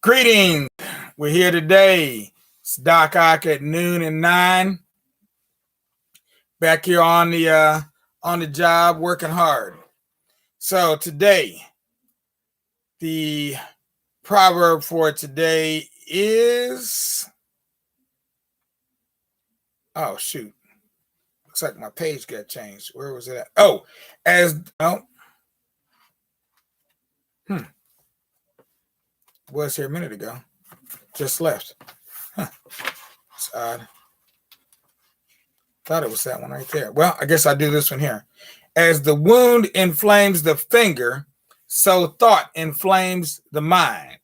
Greetings. We're here today. It's Doc Ock at noon and 9. Back here on the job, working hard. So today, the proverb for today is, oh shoot, looks like my page got changed. Where was it at? Oh, was here a minute ago. Just left. It's odd. Thought it was that one right there. Well, I guess I'll do this one here. As the wound inflames the finger, so thought inflames the mind.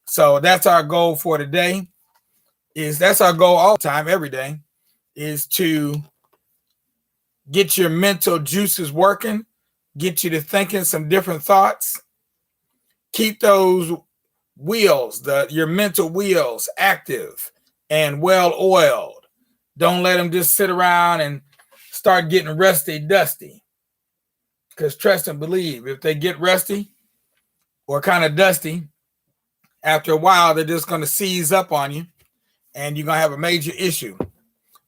So that's our goal for today. That's our goal all the time, every day, is to get your mental juices working, get you to thinking some different thoughts, keep those wheels, your mental wheels active and well oiled. Don't let them just sit around and start getting rusty, dusty. Because trust and believe, if they get rusty or kind of dusty, after a while, they're just going to seize up on you and you're going to have a major issue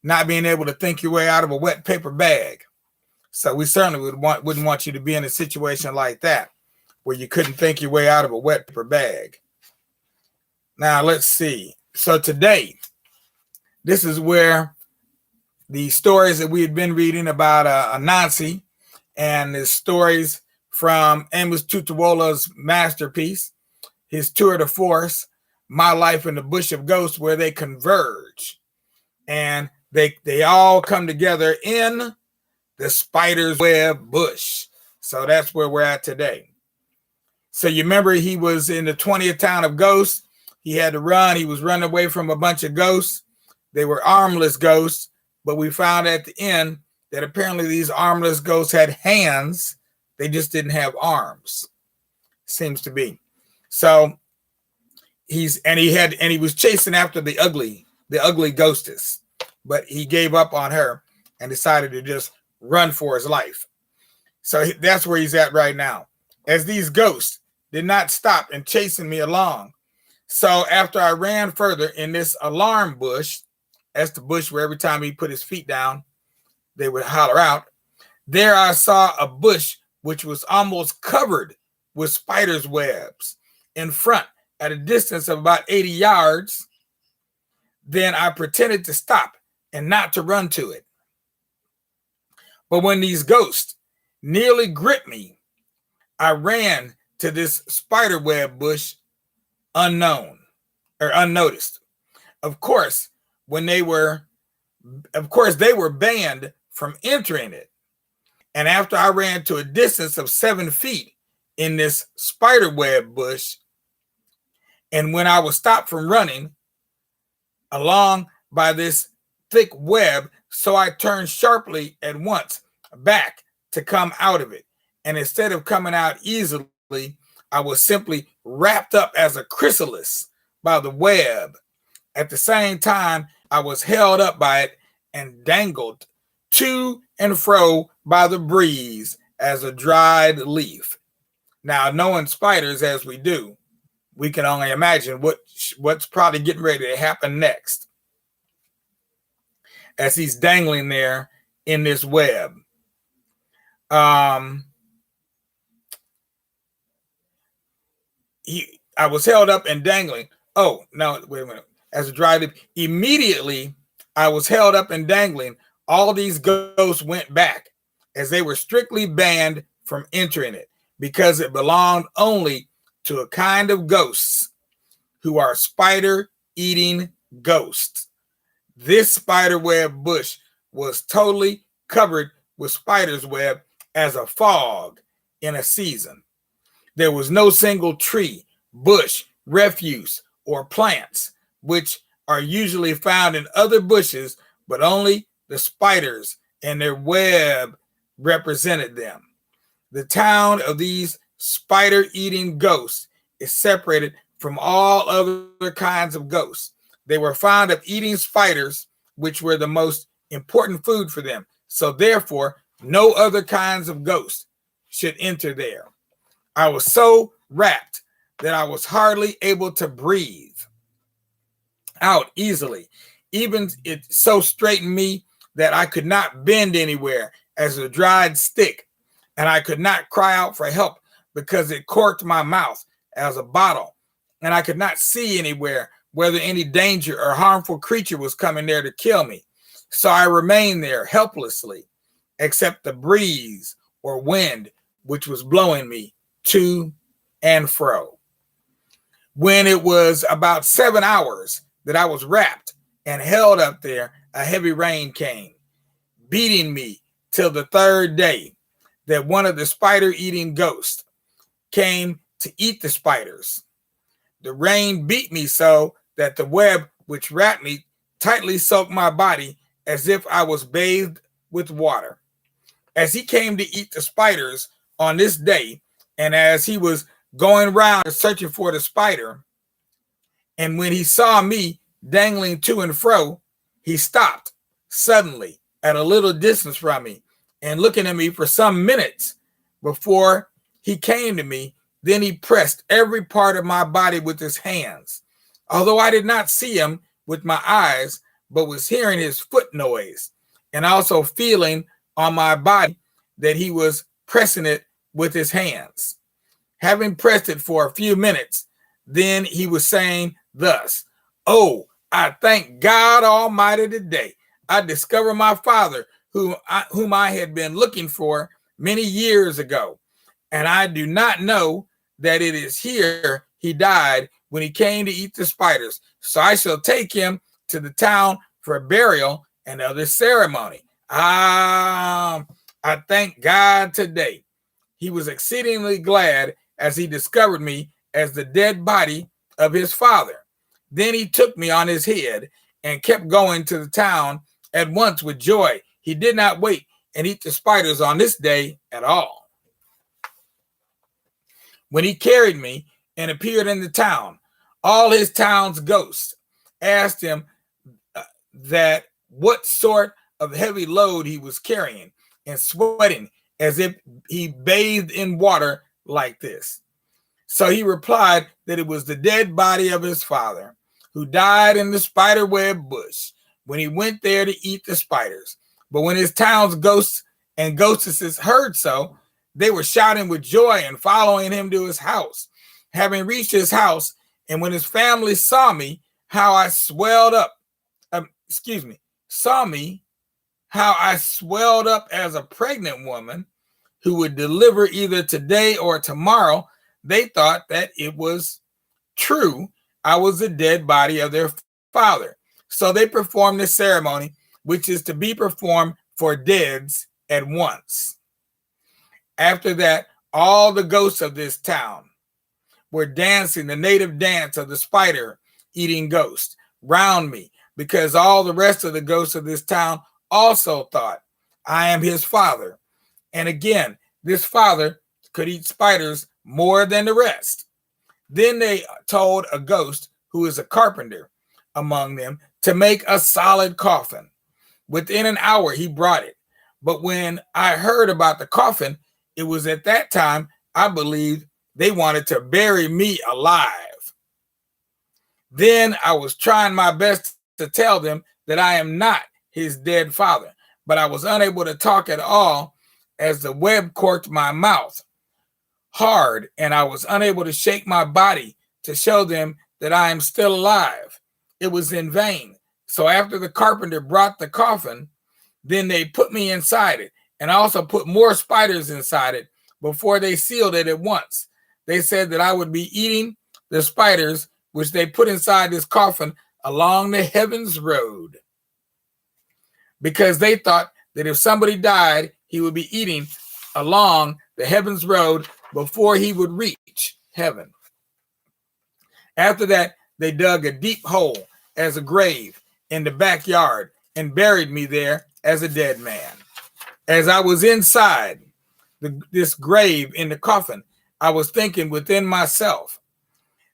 not being able to think your way out of a wet paper bag. So we certainly wouldn't want you to be in a situation like that where you couldn't think your way out of a wet paper bag. Now, let's see. So today, this is where the stories that we had been reading about Anansi and the stories from Amos Tutuola's masterpiece, his tour de force, My Life in the Bush of Ghosts, where they converge. And they all come together in the spider's web bush. So that's where we're at today. So you remember he was in the 20th town of ghosts. He had to run. He was running away from a bunch of ghosts. They were armless ghosts, but we found at the end that apparently these armless ghosts had hands. They just didn't have arms. Seems to be. So he was chasing after the ugly ghostess, but he gave up on her and decided to just run for his life. So that's where he's at right now. As these ghosts did not stop and chasing me along. So after I ran further in this alarm bush, that's the bush where every time he put his feet down, they would holler out. There I saw a bush which was almost covered with spiders' webs in front at a distance of about 80 yards. Then I pretended to stop and not to run to it. But when these ghosts nearly gripped me, I ran to this spider web bush unnoticed. Of course, they were banned from entering it. And after I ran to a distance of 7 feet in this spider web bush, and when I was stopped from running along by this thick web, so I turned sharply at once back to come out of it. And instead of coming out easily, I was simply wrapped up as a chrysalis by the web. At the same time, I was held up by it and dangled to and fro by the breeze as a dried leaf. Now, knowing spiders as we do, we can only imagine what's probably getting ready to happen next as he's dangling there in this web. I was held up and dangling. Oh, no, wait a minute. As a dry leaf, immediately I was held up and dangling. All these ghosts went back as they were strictly banned from entering it because it belonged only to a kind of ghosts who are spider-eating ghosts. This spiderweb bush was totally covered with spider's web as a fog in a season. There was no single tree, bush, refuse, or plants, which are usually found in other bushes, but only the spiders and their web represented them. The town of these spider-eating ghosts is separated from all other kinds of ghosts. They were fond of eating spiders, which were the most important food for them. So therefore, no other kinds of ghosts should enter there. I was so wrapped that I was hardly able to breathe out easily. Even it so straightened me that I could not bend anywhere as a dried stick, and I could not cry out for help because it corked my mouth as a bottle, and I could not see anywhere whether any danger or harmful creature was coming there to kill me. So I remained there helplessly, except the breeze or wind which was blowing me to and fro. When it was about 7 hours that I was wrapped and held up there, a heavy rain came, beating me till the third day that one of the spider-eating ghosts came to eat the spiders. The rain beat me so that the web which wrapped me tightly soaked my body as if I was bathed with water. As he came to eat the spiders on this day, and as he was going around searching for the spider, and when he saw me dangling to and fro, he stopped suddenly at a little distance from me and looking at me for some minutes before he came to me. Then he pressed every part of my body with his hands. Although I did not see him with my eyes, but was hearing his foot noise and also feeling on my body that he was pressing it with his hands. Having pressed it for a few minutes, then he was saying thus, "Oh, I thank God Almighty today. I discovered my father whom I had been looking for many years ago. And I do not know that it is here he died when he came to eat the spiders. So I shall take him to the town for burial and other ceremony. I thank God today." He was exceedingly glad as he discovered me as the dead body of his father. Then he took me on his head and kept going to the town at once with joy. He did not wait and eat the spiders on this day at all. When he carried me and appeared in the town, all his town's ghosts asked him that what sort of heavy load he was carrying and sweating as if he bathed in water like this. So he replied that it was the dead body of his father who died in the spiderweb bush when he went there to eat the spiders. But when his town's ghosts and ghostesses heard so, they were shouting with joy and following him to his house. Having reached his house, and when his family saw me, how I swelled up as a pregnant woman who would deliver either today or tomorrow, they thought that it was true I was the dead body of their father. So they performed the ceremony, which is to be performed for deads at once. After that, all the ghosts of this town were dancing the native dance of the spider-eating ghost round me, because all the rest of the ghosts of this town also thought I am his father. And again, this father could eat spiders more than the rest. Then they told a ghost who is a carpenter among them to make a solid coffin. Within an hour, he brought it. But when I heard about the coffin, it was at that time I believed they wanted to bury me alive. Then I was trying my best to tell them that I am not his dead father, but I was unable to talk at all as the web corked my mouth hard, and I was unable to shake my body to show them that I am still alive. It was in vain. So after the carpenter brought the coffin, then they put me inside it and also put more spiders inside it before they sealed it at once. They said that I would be eating the spiders which they put inside this coffin along the heavens road, because they thought that if somebody died, he would be eating along the heavens road before he would reach heaven. After that, they dug a deep hole as a grave in the backyard and buried me there as a dead man. As I was inside this grave in the coffin, I was thinking within myself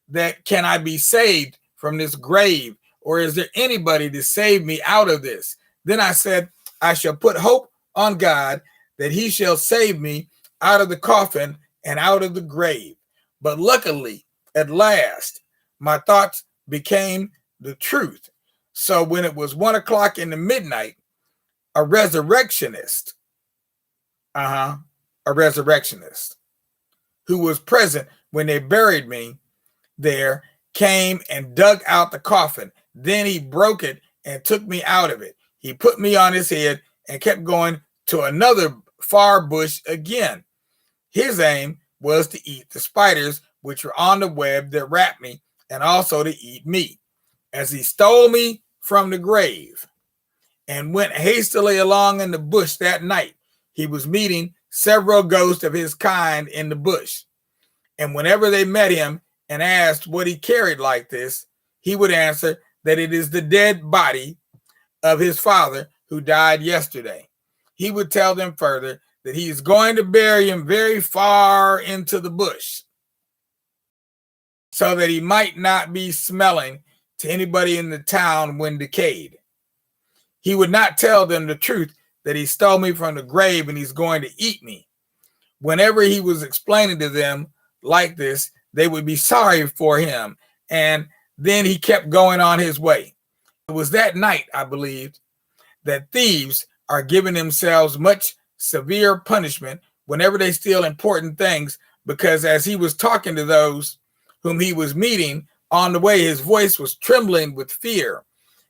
that, can I be saved from this grave, or is there anybody to save me out of this? Then I said, I shall put hope on God that he shall save me out of the coffin and out of the grave. But luckily, at last, my thoughts became the truth. So when it was 1 o'clock in the midnight, a resurrectionist who was present when they buried me there came and dug out the coffin. Then he broke it and took me out of it. He put me on his head and kept going to another far bush again. His aim was to eat the spiders which were on the web that wrapped me, and also to eat me. As he stole me from the grave and went hastily along in the bush that night, he was meeting several ghosts of his kind in the bush. And whenever they met him and asked what he carried like this, he would answer that it is the dead body of his father who died yesterday. He would tell them further that he is going to bury him very far into the bush so that he might not be smelling to anybody in the town when decayed. He would not tell them the truth that he stole me from the grave and he's going to eat me. Whenever he was explaining to them like this, they would be sorry for him, and then he kept going on his way. It was that night, I believed, that thieves are giving themselves much severe punishment whenever they steal important things, because as he was talking to those whom he was meeting on the way, his voice was trembling with fear,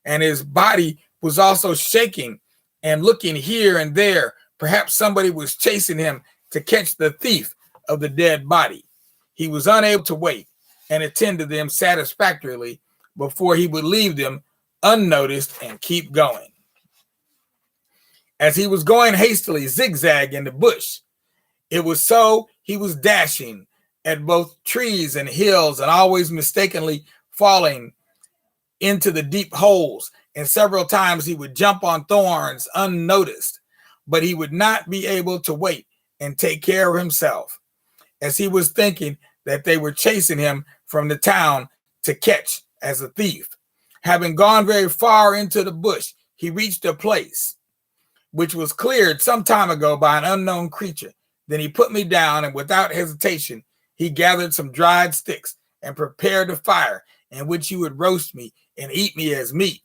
and his body was also shaking and looking here and there. Perhaps somebody was chasing him to catch the thief of the dead body. He was unable to wait and attend to them satisfactorily before he would leave them unnoticed and keep going. As he was going hastily zigzag in the bush, it was so he was dashing at both trees and hills and always mistakenly falling into the deep holes. And several times he would jump on thorns unnoticed, but he would not be able to wait and take care of himself, as he was thinking that they were chasing him from the town to catch as a thief. Having gone very far into the bush, he reached a place which was cleared some time ago by an unknown creature. Then he put me down, and without hesitation, he gathered some dried sticks and prepared a fire in which he would roast me and eat me as meat.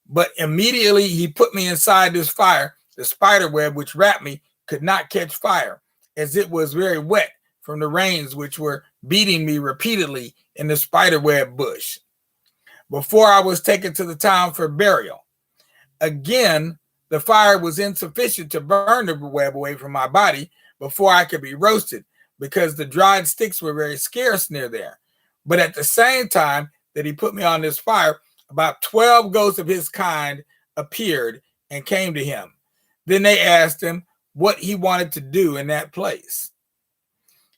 But immediately he put me inside this fire, the spider web which wrapped me could not catch fire, as it was very wet from the rains which were beating me repeatedly in the spider web bush. Before I was taken to the town for burial, again, the fire was insufficient to burn the web away from my body before I could be roasted, because the dried sticks were very scarce near there. But at the same time that he put me on this fire, about 12 ghosts of his kind appeared and came to him. Then they asked him what he wanted to do in that place.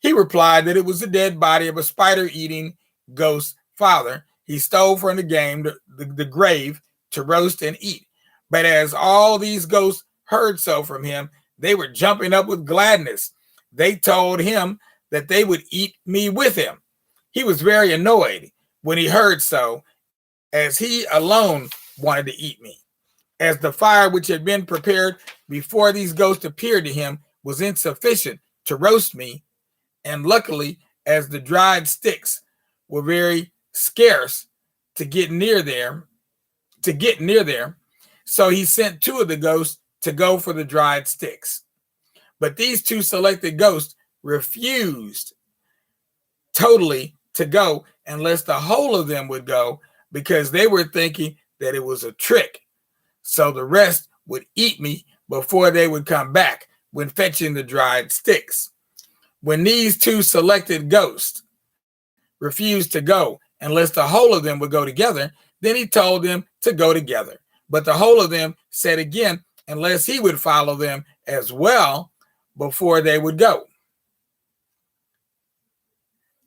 He replied that it was the dead body of a spider-eating ghost father he stole from the grave to roast and eat. But as all these ghosts heard so from him, they were jumping up with gladness. They told him that they would eat me with him. He was very annoyed when he heard so, as he alone wanted to eat me, as the fire which had been prepared before these ghosts appeared to him was insufficient to roast me. And luckily, as the dried sticks were very scarce to get near there, so he sent 2 of the ghosts to go for the dried sticks. But these 2 selected ghosts refused totally to go unless the whole of them would go, because they were thinking that it was a trick. So the rest would eat me before they would come back when fetching the dried sticks. When these 2 selected ghosts refused to go unless the whole of them would go together, then he told them to go together. But the whole of them said again, unless he would follow them as well before they would go.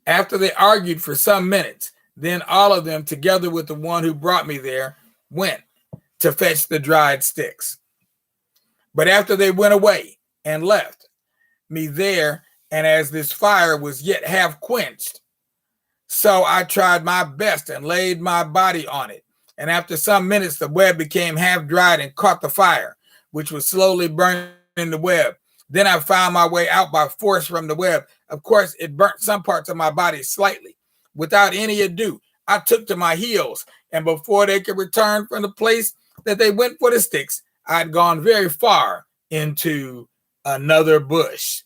After they argued for some minutes, then all of them, together with the one who brought me there, went to fetch the dried sticks. But after they went away and left me there, and as this fire was yet half quenched, so I tried my best and laid my body on it. And after some minutes, the web became half dried and caught the fire, which was slowly burning the web. Then I found my way out by force from the web. Of course, it burnt some parts of my body slightly. Without any ado, I took to my heels, and before they could return from the place that they went for the sticks, I'd gone very far into another bush,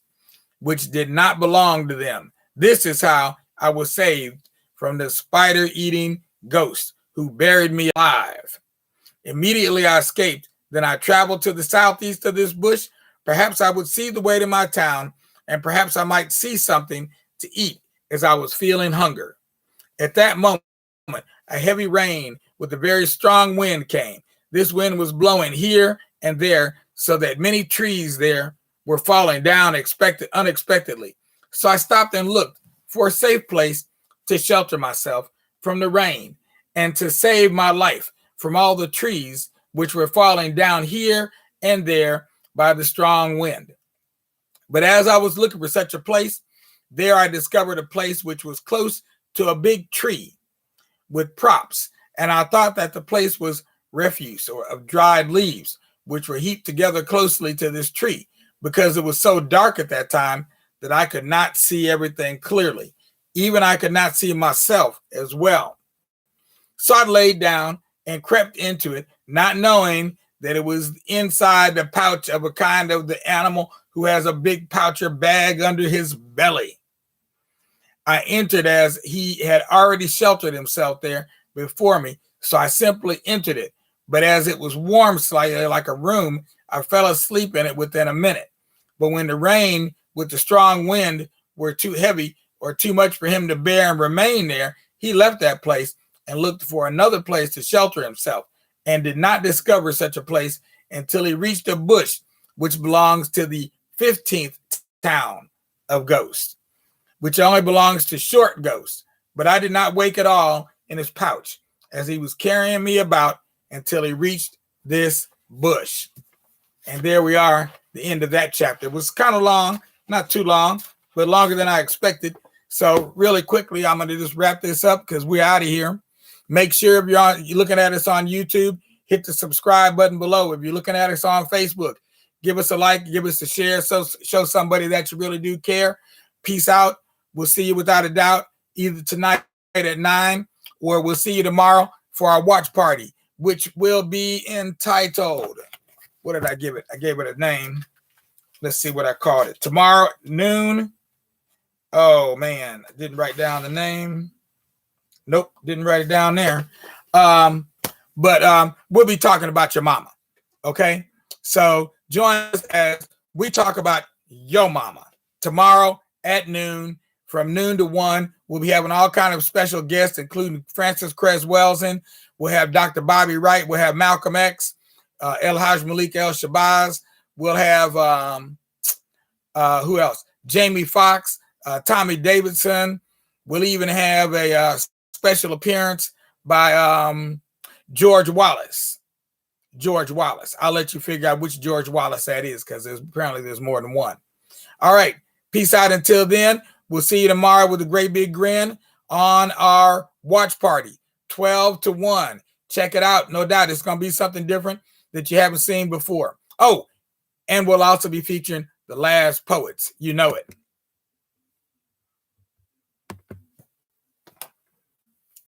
which did not belong to them. This is how I was saved from the spider-eating ghost who buried me alive. Immediately I escaped. Then I traveled to the southeast of this bush. Perhaps I would see the way to my town, and perhaps I might see something to eat, as I was feeling hunger. At that moment, a heavy rain with a very strong wind came. This wind was blowing here and there, so that many trees there were falling down unexpectedly. So I stopped and looked for a safe place to shelter myself from the rain and to save my life from all the trees which were falling down here and there by the strong wind. But as I was looking for such a place, there I discovered a place which was close to a big tree with props, and I thought that the place was refuse or of dried leaves, which were heaped together closely to this tree, because it was so dark at that time that I could not see everything clearly. Even I could not see myself as well. So I laid down and crept into it, not knowing that it was inside the pouch of a kind of the animal who has a big pouch or bag under his belly. I entered as he had already sheltered himself there before me, so I simply entered it. But as it was warm slightly like a room, I fell asleep in it within a minute. But when the rain with the strong wind were too heavy or too much for him to bear and remain there, he left that place and looked for another place to shelter himself, and did not discover such a place until he reached a bush which belongs to the 15th town of Ghost, which only belongs to Short Ghost. But I did not wake at all in his pouch, as he was carrying me about until he reached this bush. And there we are, the end of that chapter. It was kind of long, not too long, but longer than I expected. So really quickly, I'm going to just wrap this up because we're out of here. Make sure if you're looking at us on YouTube, hit the subscribe button below. If you're looking at us on Facebook, give us a like, give us a share, so show somebody that you really do care. Peace out. We'll see you without a doubt either tonight at 9, or we'll see you tomorrow for our watch party, which will be entitled, what did I give it? I gave it a name. Let's see what I called it. Tomorrow noon. Oh man, I didn't write down the name. Nope, didn't write it down there. But we'll be talking about your mama. Okay, so join us as we talk about your mama tomorrow at noon. From noon to 1, we'll be having all kinds of special guests, including Francis Cress Welsing. We'll have Dr. Bobby Wright. We'll have Malcolm X, El Haj Malik El Shabazz. We'll have who else? Jamie Foxx, Tommy Davidson. We'll even have a special appearance by George Wallace. George Wallace. I'll let you figure out which George Wallace that is, because there's more than one. All right. Peace out until then. We'll see you tomorrow with a great big grin on our watch party, 12 to 1. Check it out. No doubt it's going to be something different that you haven't seen before. Oh, and we'll also be featuring The Last Poets. You know it.